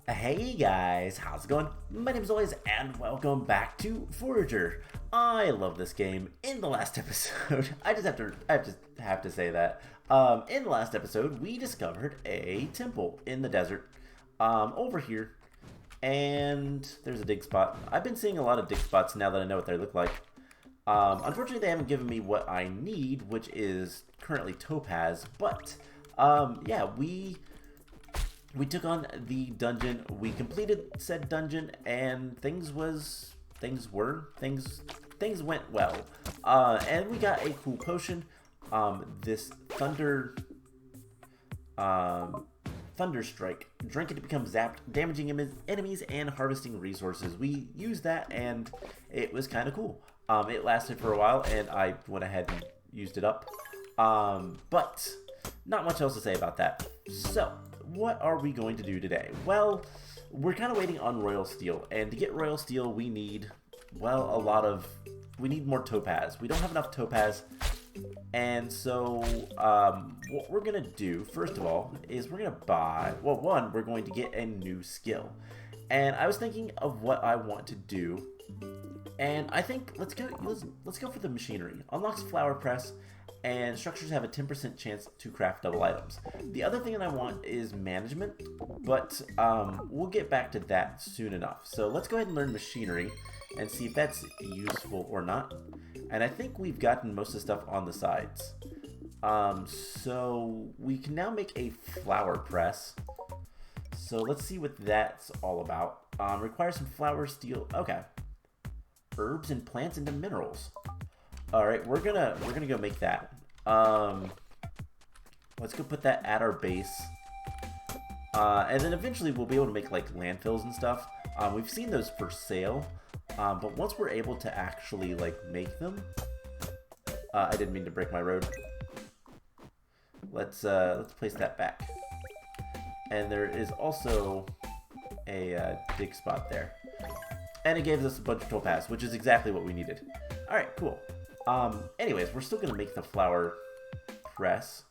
Hey guys, how's it going? My name is always and welcome back to Forager. I love this game. In the last episode, I just have to say that. In the last episode, we discovered a temple in the desert, over here, and there's a dig spot. I've been seeing a lot of dig spots now that I know what they look like. Unfortunately, they haven't given me what I need, which is currently topaz. But yeah, we took on the dungeon, we completed said dungeon, and things went well. And we got a cool potion, this thunder strike. Drink it to become zapped, damaging enemies and harvesting resources. We used that and it was kind of cool. It lasted for a while and I went ahead and used it up. But not much else to say about that. So what are we going to do today? Well, we're kind of waiting on royal steel, and to get royal steel we need, well, we need more topaz. We don't have enough topaz, and so what we're gonna do first of all is we're gonna buy, well, we're going to get a new skill. And I was thinking of what I want to do, and I think let's go for the machinery. Unlocks flower press, and structures have a 10% chance to craft double items. The other thing that I want is management, but we'll get back to that soon enough. So let's go ahead and learn machinery and see if that's useful or not. And I think we've gotten most of the stuff on the sides. So we can now make a flower press. So let's see what that's all about. Requires some flower steel. Okay. Herbs and plants into minerals. All right, we're gonna go make that. Let's go put that at our base, and then eventually we'll be able to make like landfills and stuff. We've seen those for sale, but once we're able to actually like make them, I didn't mean to break my road. Let's place that back, and there is also a dig spot there, and it gave us a bunch of topaz, which is exactly what we needed. All right, cool. Anyways, we're still gonna make the flower press.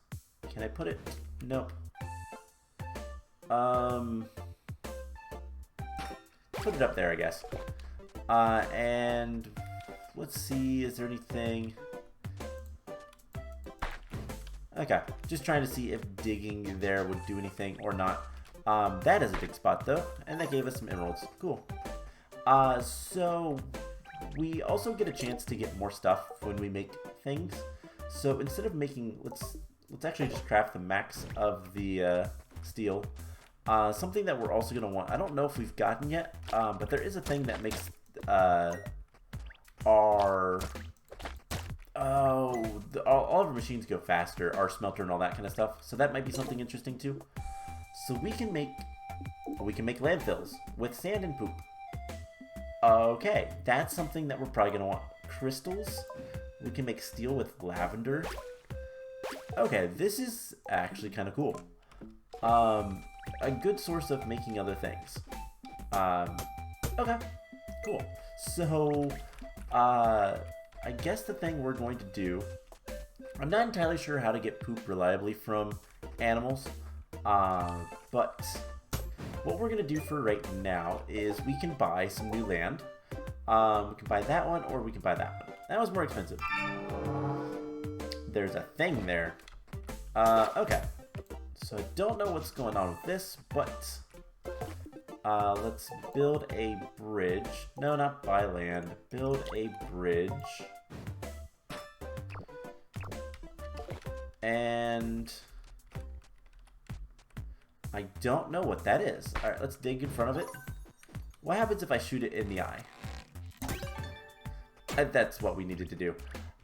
Can I put it? Nope. Put it up there, I guess. And let's see, is there anything? Okay, just trying to see if digging there would do anything or not. That is a dig spot though, and that gave us some emeralds. Cool. So we also get a chance to get more stuff when we make things. So instead of making, let's actually just craft the max of the steel. Something that we're also going to want, I don't know if we've gotten yet, but there is a thing that makes all of our machines go faster, our smelter and all that kind of stuff. So that might be something interesting too. So we can make landfills with sand and poop. Okay, that's something that we're probably going to want. Crystals. We can make steel with lavender. Okay, this is actually kind of cool. A good source of making other things. Okay, cool. So, I guess the thing we're going to do, I'm not entirely sure how to get poop reliably from animals, but what we're going to do for right now is we can buy some new land. We can buy that one, or we can buy that one. That was more expensive. There's a thing there. Okay. So I don't know what's going on with this, but let's build a bridge. No, not buy land. Build a bridge. And I don't know what that is. Alright, let's dig in front of it. What happens if I shoot it in the eye? That's what we needed to do.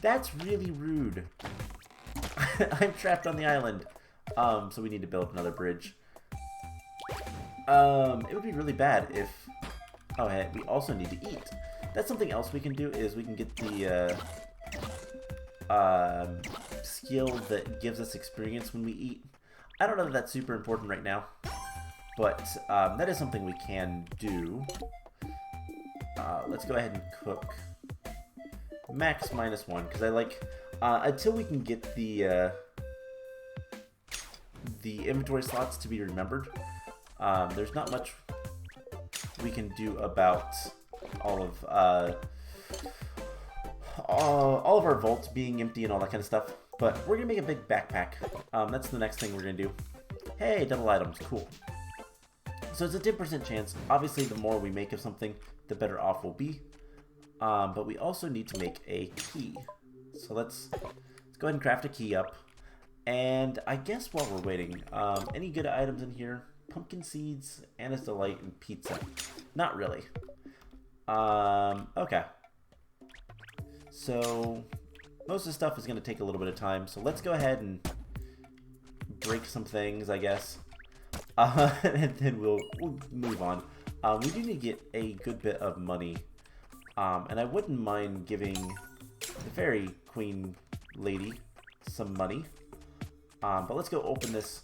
That's really rude. I'm trapped on the island. So we need to build another bridge. It would be really bad if... Oh, hey, we also need to eat. That's something else we can do, is we can get the skill that gives us experience when we eat. I don't know if that's super important right now, but that is something we can do. Let's go ahead and cook. Max -1, because I like... until we can get the inventory slots to be remembered, there's not much we can do about all of our vaults being empty and all that kind of stuff. But we're gonna make a big backpack. That's the next thing we're gonna do. Hey, double items, cool. So it's a 10% chance. Obviously, the more we make of something, the better off we'll be. But we also need to make a key. So let's go ahead and craft a key up. And I guess while we're waiting, any good items in here? Pumpkin seeds, Anna's Delight, and pizza. Not really. Okay. So most of the stuff is going to take a little bit of time. So let's go ahead and break some things, I guess. And then we'll move on. We do need to get a good bit of money. And I wouldn't mind giving the fairy queen lady some money. But let's go open this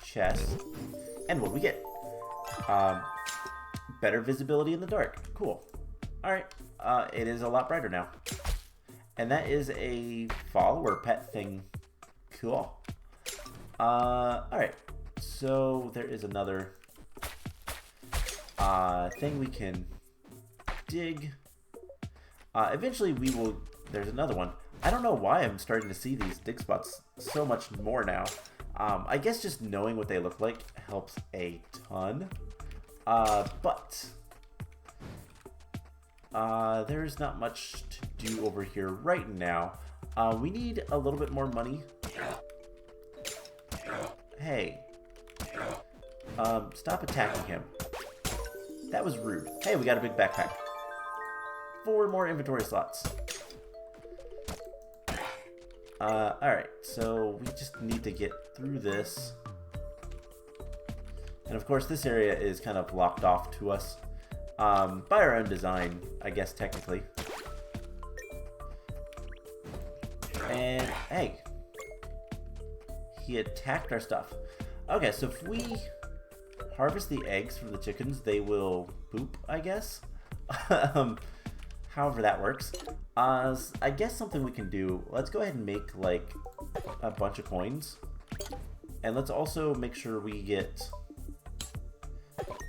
chest. And what do we get? Better visibility in the dark. Cool. Alright. It is a lot brighter now. And that is a follower pet thing. Cool. Alright. So there is another thing we can dig. Eventually we will... There's another one. I don't know why I'm starting to see these dig spots so much more now. I guess just knowing what they look like helps a ton. But there's not much to do over here right now. We need a little bit more money. Hey. Stop attacking him. That was rude. Hey, we got a big backpack. 4 more inventory slots. Alright, so we just need to get through this. And of course, this area is kind of locked off to us. By our own design, I guess, technically. And, hey. He attacked our stuff. Okay, so if we harvest the eggs from the chickens, they will poop, I guess. However that works. I guess something we can do, let's go ahead and make like a bunch of coins. And let's also make sure we get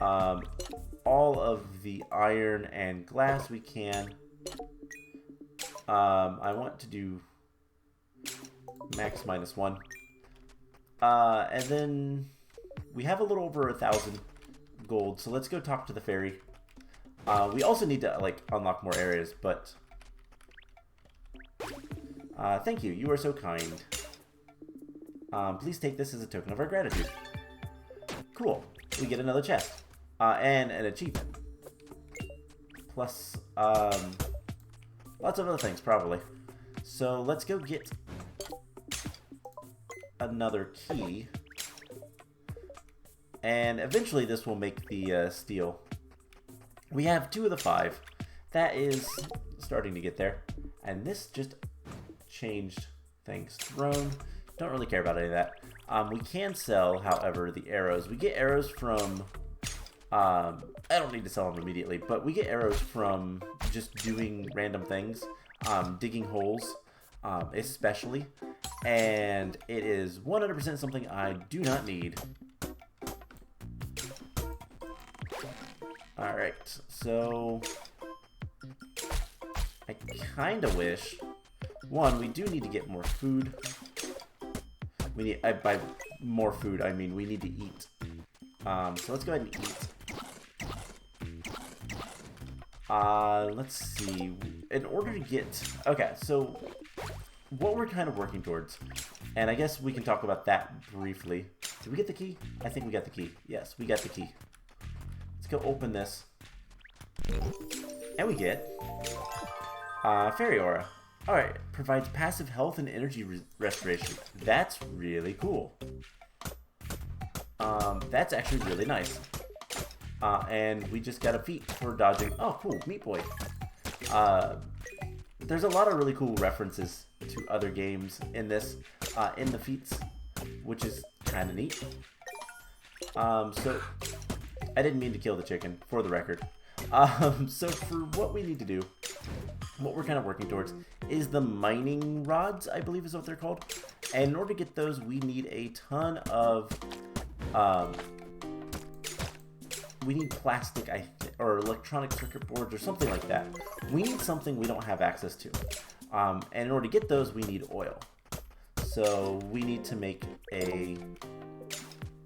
all of the iron and glass we can. I want to do max -1. And then we have a little over 1,000 gold, so let's go talk to the fairy. We also need to like unlock more areas, but thank you. You are so kind. Please take this as a token of our gratitude. Cool. We get another chest and an achievement. Plus lots of other things probably. So let's go get another key, and eventually this will make the steel. We have 2 of the 5. That is starting to get there. And this just changed things. Throne. Don't really care about any of that. We can sell, however, the arrows. We get arrows from... I don't need to sell them immediately, but we get arrows from just doing random things. Digging holes, especially. And it is 100% something I do not need. Alright, so I kind of wish, one, we do need to get more food. We need, by more food, I mean we need to eat. So let's go ahead and eat. Let's see, in order to get, okay, so what we're kind of working towards, and I guess we can talk about that briefly. Did we get the key? I think we got the key. Yes, we got the key. Let's go open this. And we get Fairy Aura. Alright, provides passive health and energy restoration. That's really cool. That's actually really nice. And we just got a feat for dodging. Oh, cool. Meat Boy. There's a lot of really cool references to other games in this, in the feats, which is kind of neat. So, I didn't mean to kill the chicken, for the record. So for what we need to do, what we're kind of working towards, is the mining rods, I believe is what they're called. And in order to get those, we need a ton of we need plastic, or electronic circuit boards or something like that. We need something we don't have access to. And in order to get those, we need oil. So we need to make a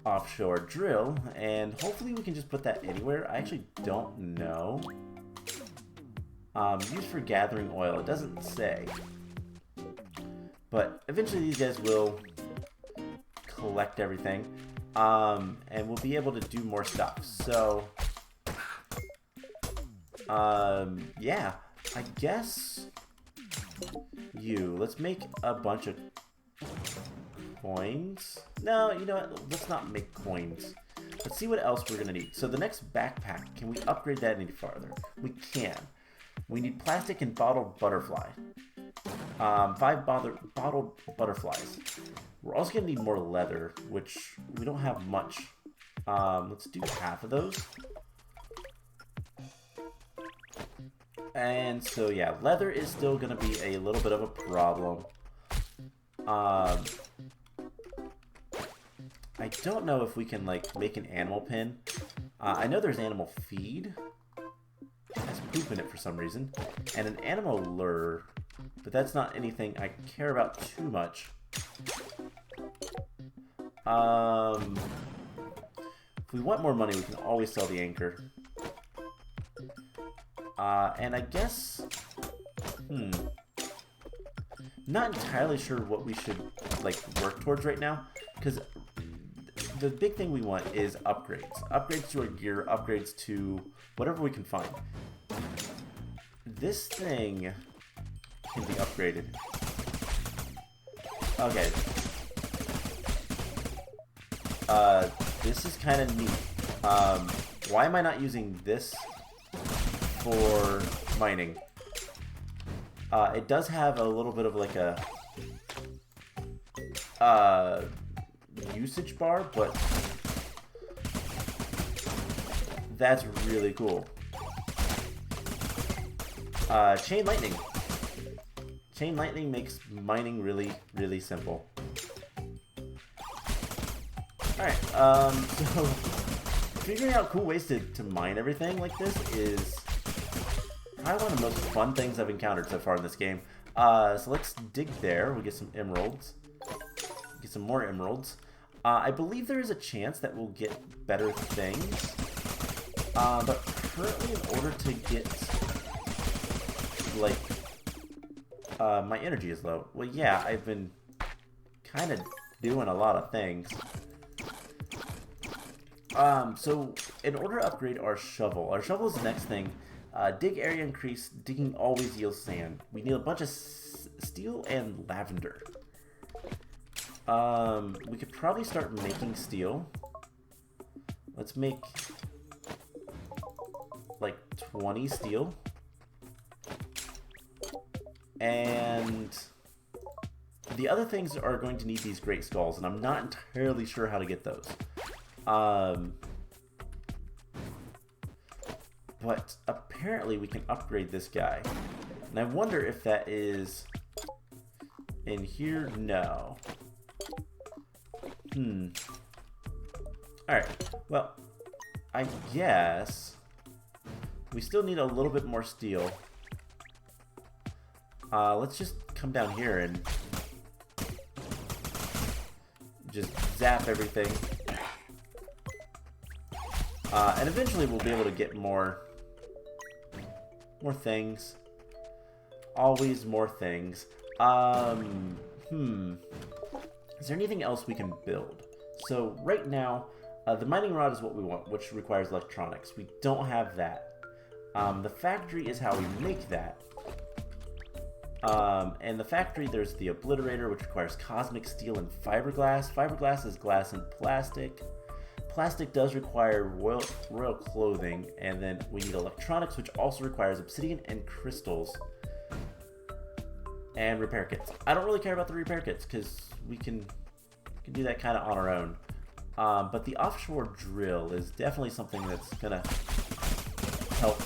offshore drill, and hopefully we can just put that anywhere. I actually don't know. Used for gathering oil, it doesn't say. But eventually these guys will collect everything, and we'll be able to do more stuff. So, yeah, I guess let's make a bunch of coins. No, you know what? Let's not make coins. Let's see what else we're going to need. So the next backpack, can we upgrade that any farther? We can. We need plastic and bottled butterfly. 5 bottled butterflies. We're also going to need more leather, which we don't have much. Let's do half of those. And so, yeah, leather is still going to be a little bit of a problem. I don't know if we can, like, make an animal pen. I know there's animal feed. It has poop in it for some reason. And an animal lure. But that's not anything I care about too much. If we want more money, we can always sell the anchor. And I guess... Not entirely sure what we should, like, work towards right now. Because the big thing we want is upgrades. Upgrades to our gear, upgrades to whatever we can find. This thing can be upgraded. Okay. This is kind of neat. Why am I not using this for mining? It does have a little bit of like a usage bar, but that's really cool. Chain lightning. Chain lightning makes mining really, really simple. Alright, so figuring out cool ways to mine everything like this is probably one of the most fun things I've encountered so far in this game. So let's dig there. We'll get some emeralds. Get some more emeralds. I believe there is a chance that we'll get better things. But currently, in order to get, like, my energy is low. Well, yeah, I've been kind of doing a lot of things. So in order to upgrade our shovel is the next thing. Dig area increase. Digging always yields sand. We need a bunch of steel and lavender. We could probably start making steel. Let's make like 20 steel. And the other things are going to need these great skulls, and I'm not entirely sure how to get those. But apparently we can upgrade this guy. And I wonder if that is in here. No. Alright, well, I guess we still need a little bit more steel. Let's just come down here and just zap everything. And eventually we'll be able to get more things. Always more things. Is there anything else we can build? So right now, the mining rod is what we want, which requires electronics. We don't have that. The factory is how we make that. And the factory, there's the obliterator, which requires cosmic steel and fiberglass. Fiberglass is glass and plastic. Plastic does require royal clothing, and then we need electronics, which also requires obsidian and crystals. And repair kits. I don't really care about the repair kits, because we can do that kind of on our own. But the offshore drill is definitely something that's going to help.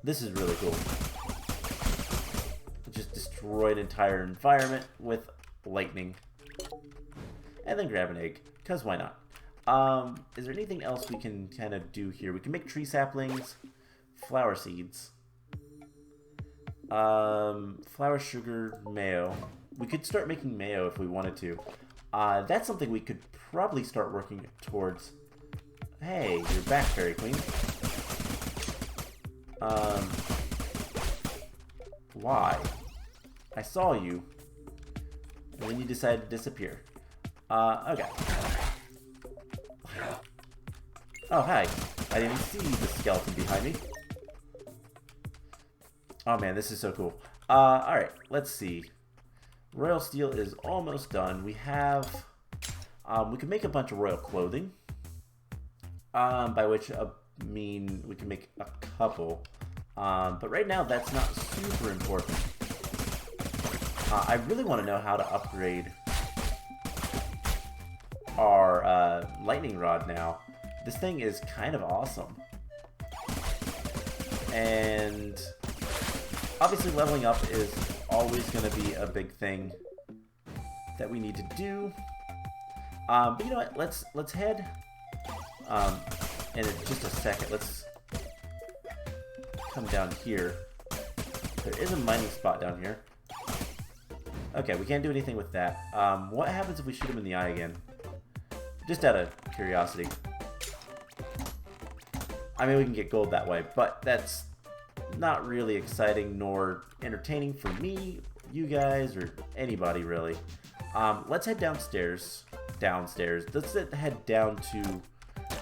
This is really cool. Just destroy an entire environment with lightning. And then grab an egg, because why not? Is there anything else we can kind of do here? We can make tree saplings, flower seeds, flour, sugar, mayo. We could start making mayo if we wanted to. That's something we could probably start working towards. Hey, you're back, Fairy Queen. Why? I saw you, and then you decided to disappear. Okay. Oh, hi. I didn't see the skeleton behind me. Oh man, this is so cool. Alright, let's see. Royal steel is almost done. We have... we can make a bunch of royal clothing. By which I mean we can make a couple. But right now that's not super important. I really want to know how to upgrade our lightning rod now. This thing is kind of awesome. And obviously leveling up is always going to be a big thing that we need to do. But you know what? Let's head. And in just a second, let's come down here. There is a mining spot down here. Okay, we can't do anything with that. What happens if we shoot him in the eye again? Just out of curiosity. I mean, we can get gold that way, but that's not really exciting nor entertaining for me, you guys, or anybody really. Let's head downstairs. Let's head down to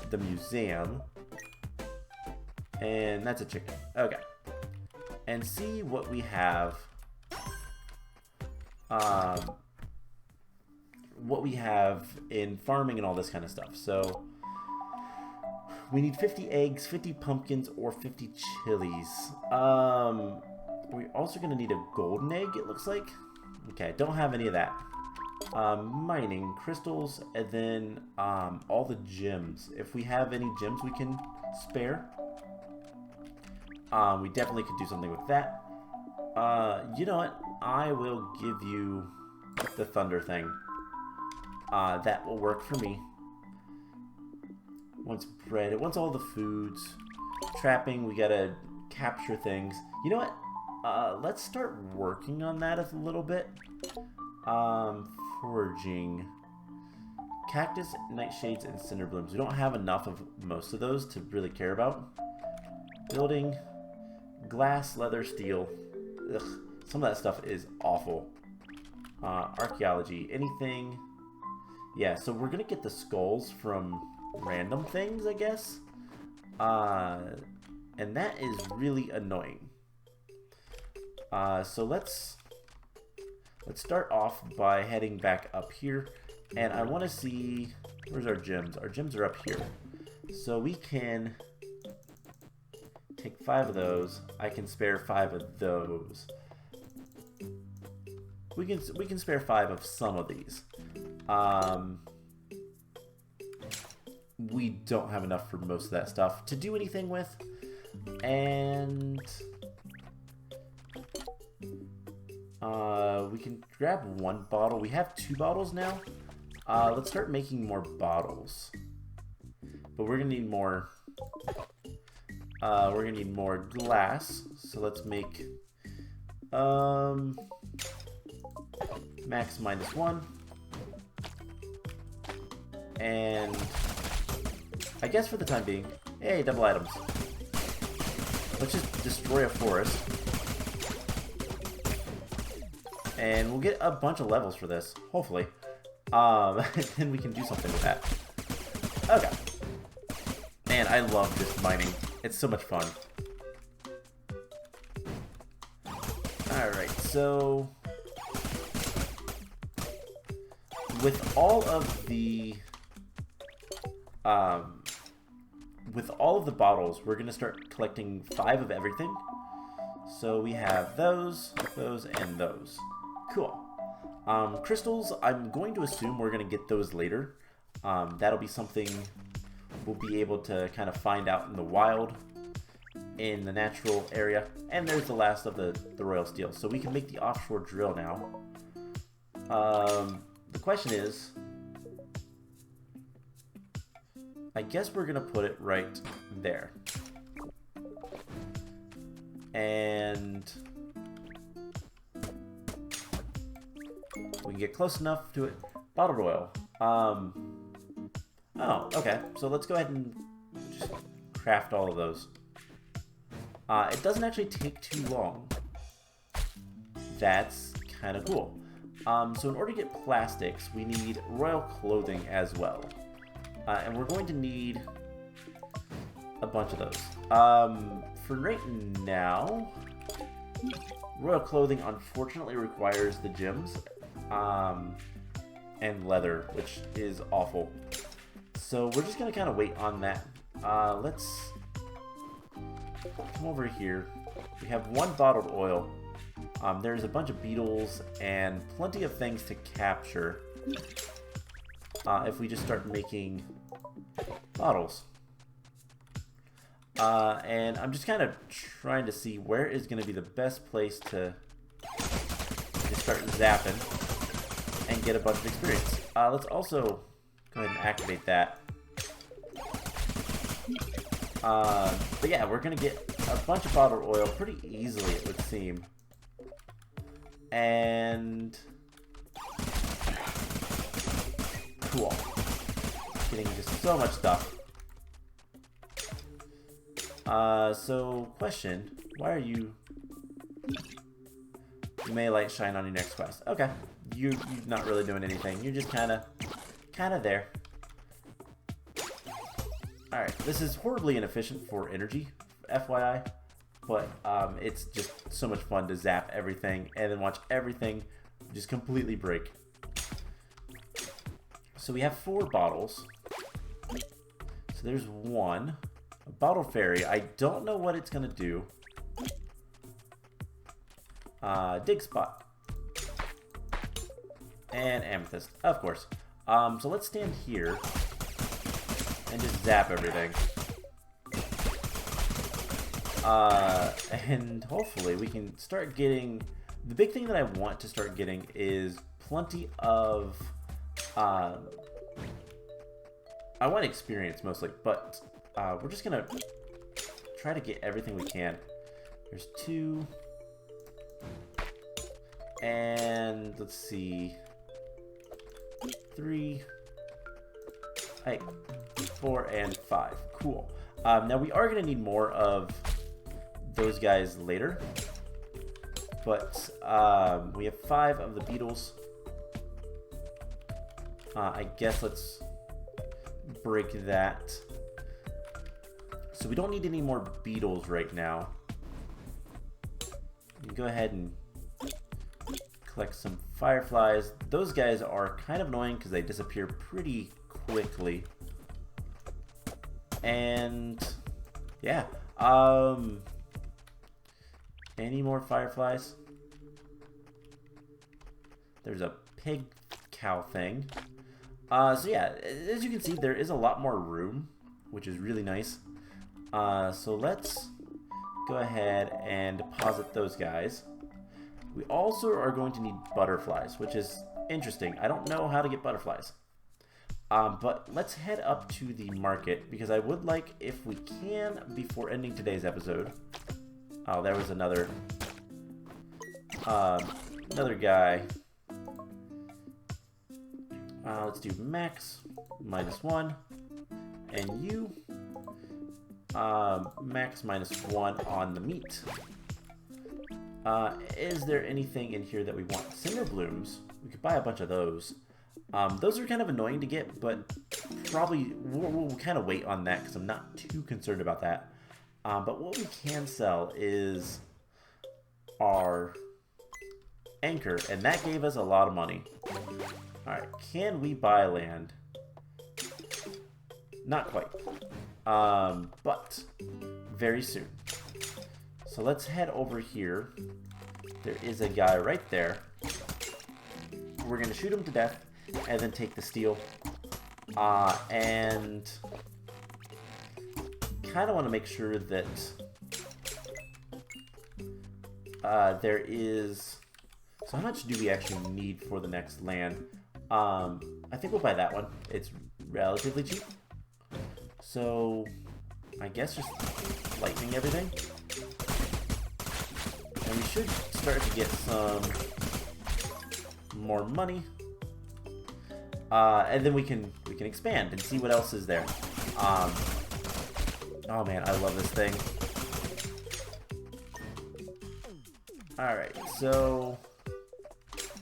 the museum. And that's a chicken. Okay. And see what we have. What we have in farming and all this kind of stuff. So we need 50 eggs, 50 pumpkins, or 50 chilies. We're also going to need a golden egg, it looks like. Okay, don't have any of that. Mining, crystals, and then all the gems. If we have any gems we can spare, we definitely could do something with that. You know what? I will give you the thunder thing. That will work for me. Once bread, it wants all the foods. Trapping, we gotta capture things. You know what? Let's start working on that a little bit. Foraging. Cactus, nightshades, and cinder blooms. We don't have enough of most of those to really care about. Building. Glass, leather, steel. Ugh, some of that stuff is awful. Archaeology. Anything. Yeah, so we're gonna get the skulls from random things, I guess. And that is really annoying. So let's start off by heading back up here. And I want to see... Where's our gems? Our gems are up here. So we can take 5 of those. I can spare 5 of those. We can spare 5 of some of these. We don't have enough for most of that stuff to do anything with. And we can grab 1 bottle. We have 2 bottles now. Let's start making more bottles. But we're gonna need more. We're gonna need more glass. So let's make max -1. And I guess for the time being, hey, double items. Let's just destroy a forest. And we'll get a bunch of levels for this, hopefully. Then we can do something with that. Okay. Man, I love this mining. It's so much fun. Alright, so with all of the bottles, we're gonna start collecting 5 of everything. So we have those, and those. Cool. Crystals, I'm going to assume we're gonna get those later. That'll be something we'll be able to kind of find out in the wild, in the natural area. And there's the last of the royal steel. So we can make the offshore drill now. The question is, I guess we're going to put it right there. And we can get close enough to it. Bottled oil. Oh, okay. So let's go ahead and just craft all of those. It doesn't actually take too long. That's kind of cool. So in order to get plastics, we need royal clothing as well. And we're going to need a bunch of those. For right now, royal clothing unfortunately requires the gems and leather, which is awful. So we're just going to kind of wait on that. Let's come over here. We have one bottled oil. There's a bunch of beetles and plenty of things to capture if we just start making bottles. And I'm just kind of trying to see where is going to be the best place to start zapping and get a bunch of experience. Let's also go ahead and activate that. But yeah, we're going to get a bunch of bottled oil pretty easily, it would seem. And cool. Getting just so much stuff. So question, why are you... May light shine on your next quest. Okay. You're not really doing anything. You're just kinda there. Alright, this is horribly inefficient for energy, FYI. But it's just so much fun to zap everything and then watch everything just completely break. So we have 4 bottles. So there's one. A bottle fairy. I don't know what it's going to do. Dig spot. And amethyst, of course. So let's stand here and just zap everything. And hopefully we can start getting... The big thing that I want to start getting is plenty of... I want experience mostly, but we're just going to try to get everything we can. There's 2. And let's see... 3... 4 and 5. Cool. Now we are going to need more of those guys later, but we have 5 of the beetles. I guess let's break that. So we don't need any more beetles right now. We can go ahead and collect some fireflies. Those guys are kind of annoying because they disappear pretty quickly. And yeah, any more fireflies? There's a pig cow thing. So yeah, as you can see, there is a lot more room, which is really nice. So let's go ahead and deposit those guys. We also are going to need butterflies, which is interesting. I don't know how to get butterflies. But let's head up to the market, because I would like, if we can, before ending today's episode... Oh, there was another guy. Let's do max -1, and you max -1 on the meat. Is there anything in here that we want? Cinder blooms. We could buy a bunch of those. Those are kind of annoying to get, but probably we'll kind of wait on that because I'm not too concerned about that. But what we can sell is our anchor, and that gave us a lot of money. Alright, can we buy land? Not quite. But very soon. So let's head over here. There is a guy right there. We're going to shoot him to death and then take the steel. And kind of want to make sure that there is... So how much do we actually need for the next land? I think we'll buy that one. It's relatively cheap. So, I guess just lightning everything. And we should start to get some more money. And then we can expand and see what else is there. Oh man, I love this thing. Alright, so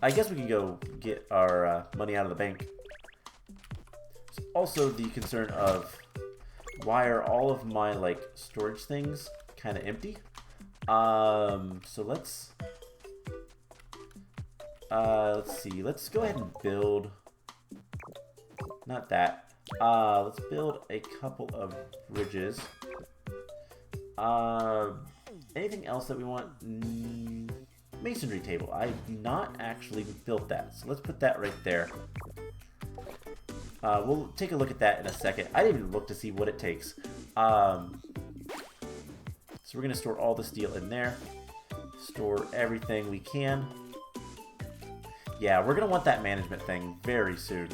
I guess we can go get our money out of the bank. There's also the concern of why are all of my like storage things kind of empty? So let's see. Let's go ahead and build. Not that. Let's build a couple of bridges. Anything else that we want? Masonry table. I've not actually built that, so let's put that right there. We'll take a look at that in a second. I didn't even look to see what it takes. So we're going to store all the steel in there. Store everything we can. Yeah, we're going to want that management thing very soon.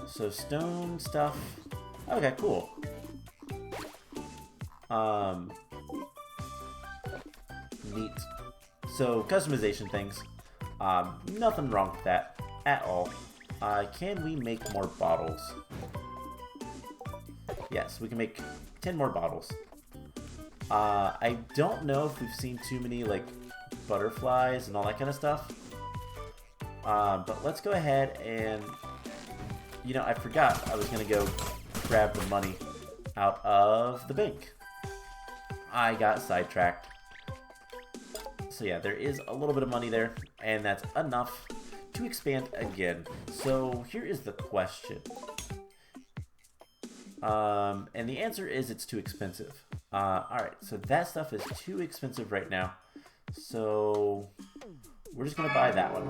So stone stuff. Okay, cool. Neat. So customization things. Nothing wrong with that at all. Can we make more bottles? Yes, we can make 10 more bottles. I don't know if we've seen too many like butterflies and all that kind of stuff. But let's go ahead and, you know, I forgot I was going to go grab the money out of the bank. I got sidetracked. So yeah, there is a little bit of money there, and that's enough to expand again. So here is the question. And the answer is it's too expensive. Alright, so that stuff is too expensive right now. So we're just going to buy that one.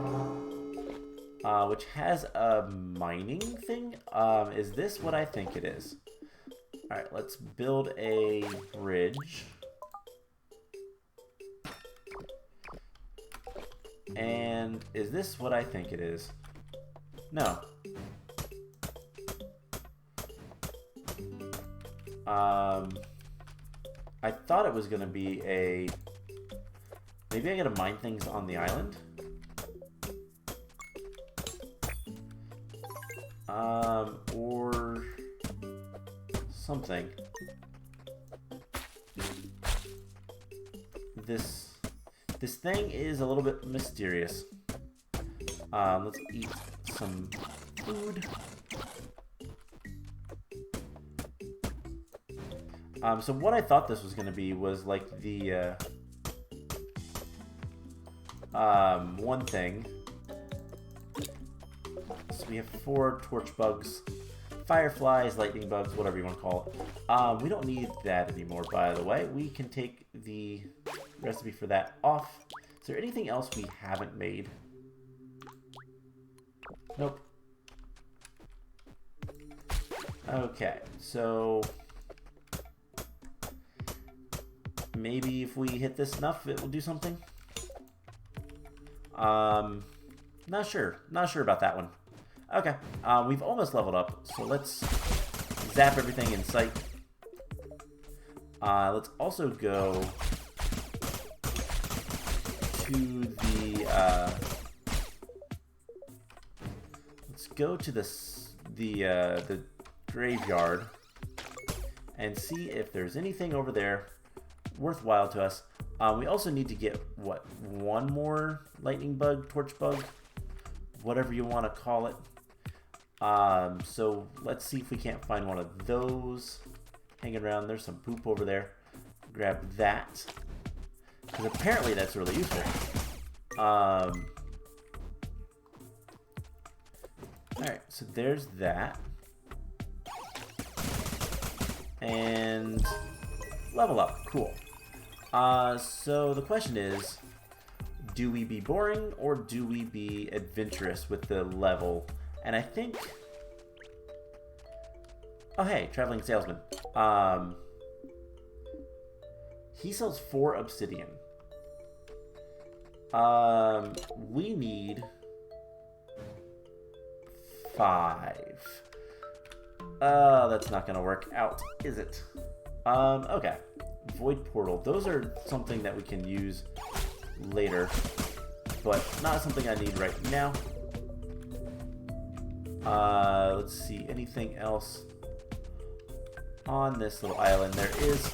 Which has a mining thing. Is this what I think it is? Alright, let's build a bridge. And is this what I think it is? No. I thought it was going to be a... Maybe I gotta mine things on the island? Or something. This thing is a little bit mysterious. Let's eat some food. So what I thought this was going to be was like the one thing. So we have 4 torch bugs, fireflies, lightning bugs, whatever you want to call it. We don't need that anymore, by the way. We can take the recipe for that off. Is there anything else we haven't made? Nope. Okay, so maybe if we hit this enough, it will do something. Not sure about that one. Okay, we've almost leveled up, so let's zap everything in sight. Let's also go to the the graveyard and see if there's anything over there worthwhile to us. We also need to get, what, one more lightning bug, torch bug, whatever you want to call it. So let's see if we can't find one of those hanging around. There's some poop over there. Grab that, because apparently that's really useful. Alright, so there's that. And level up. Cool. So the question is, do we be boring or do we be adventurous with the level? And I think... Oh, hey, traveling salesman. He sells 4 obsidian. We need 5. That's not gonna work out, is it? Okay. Void portal. Those are something that we can use later, but not something I need right now. Let's see. Anything else on this little island? There is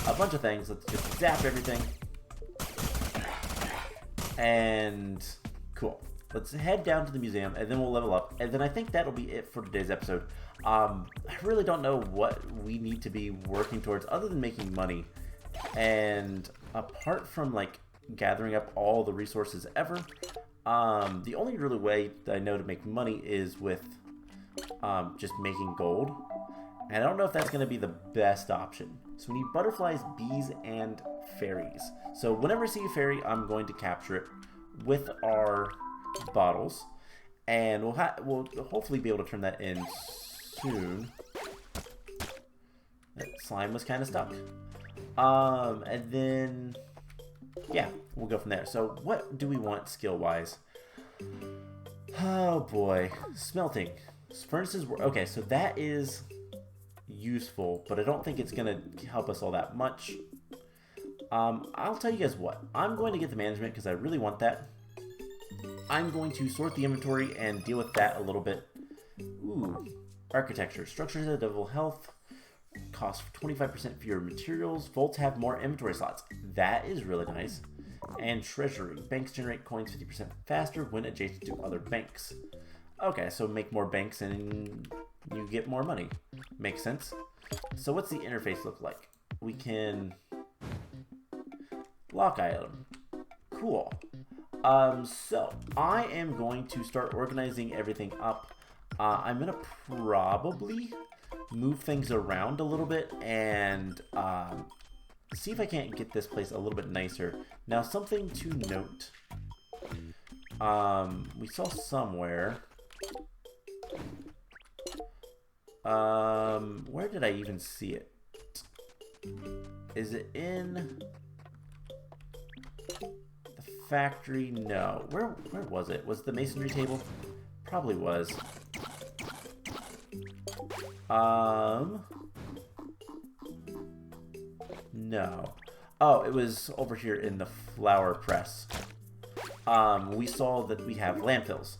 a bunch of things. Let's just zap everything. And cool. Let's head down to the museum, and then we'll level up. And then I think that'll be it for today's episode. I really don't know what we need to be working towards other than making money. And apart from, like, gathering up all the resources ever, the only really way that I know to make money is with just making gold. And I don't know if that's going to be the best option. So we need butterflies, bees, and fairies. So whenever I see a fairy, I'm going to capture it with our bottles. And we'll hopefully be able to turn that in soon. That slime was kind of stuck. And then, yeah, we'll go from there. So what do we want skill-wise? Oh boy. Smelting. Furnaces were... Okay, so that is useful, but I don't think it's going to help us all that much. I'll tell you guys what. I'm going to get the management because I really want that. I'm going to sort the inventory and deal with that a little bit. Ooh. Architecture. Structures that double health. Cost 25% fewer materials. Vaults have more inventory slots. That is really nice. And treasury. Banks generate coins 50% faster when adjacent to other banks. Okay, so make more banks and you get more money. Makes sense. So what's the interface look like? We can... Lock item. Cool. So I am going to start organizing everything up. I'm going to probably move things around a little bit and see if I can't get this place a little bit nicer. Now, something to note. We saw somewhere. Where did I even see it? Is it in the factory? No. Where was it? Was it the masonry table? Probably was. No. Oh, it was over here in the flour press. We saw that we have landfills.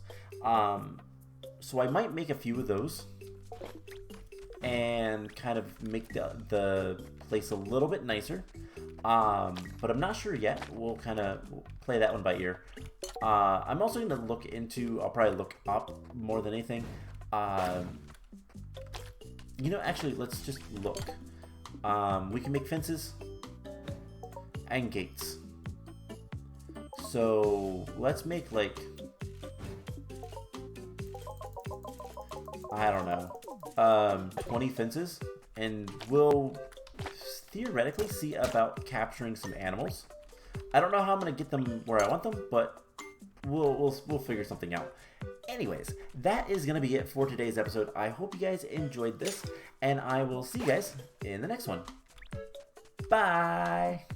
So I might make a few of those and kind of make the place a little bit nicer. But I'm not sure yet. We'll kind of play that one by ear. I'm also going to look into, I'll probably look up more than anything. You know, actually, let's just look. We can make fences and gates. So let's make, like, I don't know, 20 fences, and we'll theoretically see about capturing some animals. I don't know how I'm gonna get them where I want them, but we'll figure something out. Anyways, that is gonna be it for today's episode. I hope you guys enjoyed this, and I will see you guys in the next one. Bye.